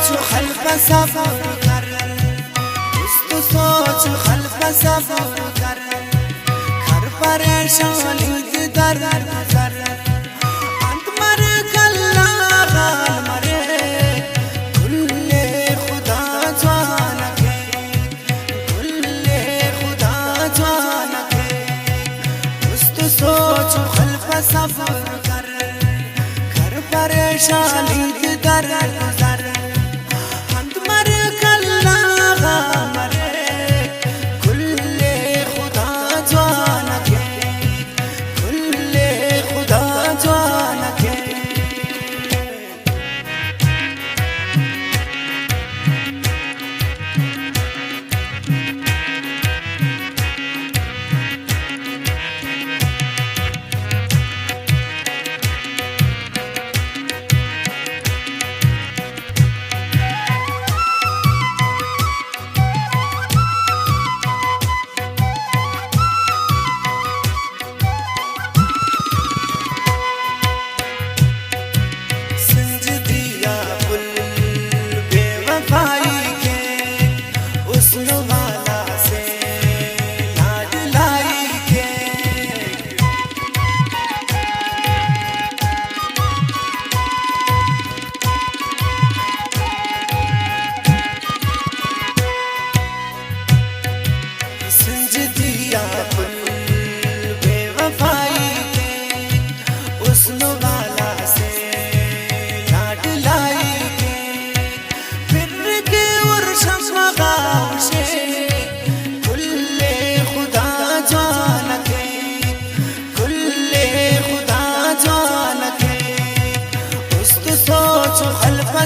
सोच खल्फ सफर कर, तो सोच खल्फ सफर कर, घर परेशानी की दर दर अंत मरे कल्ला गाल मरे कुल्ले खुदा जान के, कुल्ले खुदा जान के। तो सोच खल्फ सफर कर, घर परेशानी की दर दर अंत मरे कल्ला गाल मरे कुल्ले खुदा जान के, कुल्ले खुदा जान के।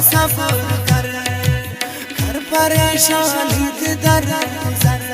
सफर कर, घर परेशानी की दर दर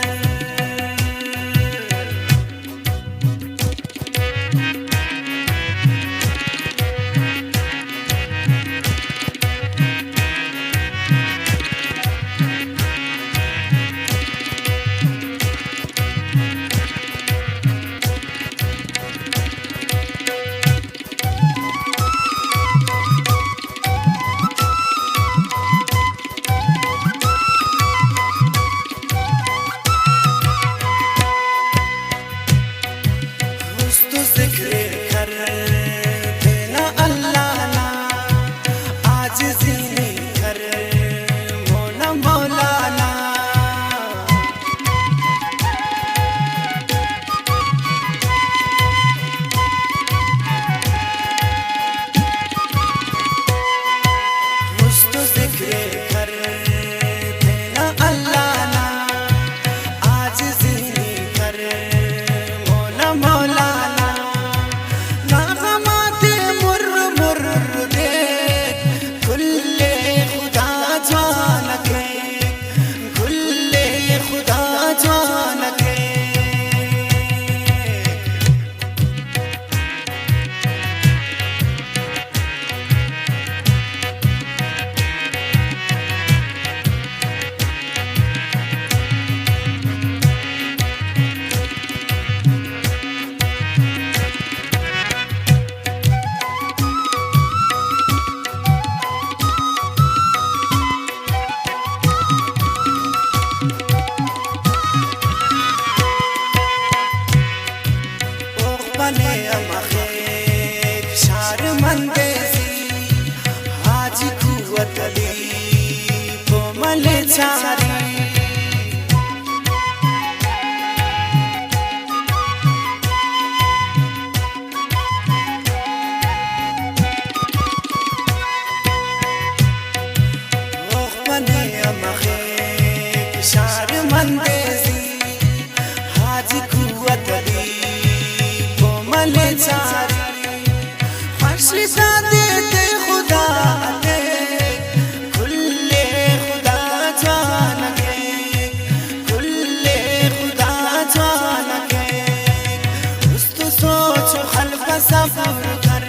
सफर कर,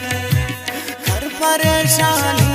घर परेशानी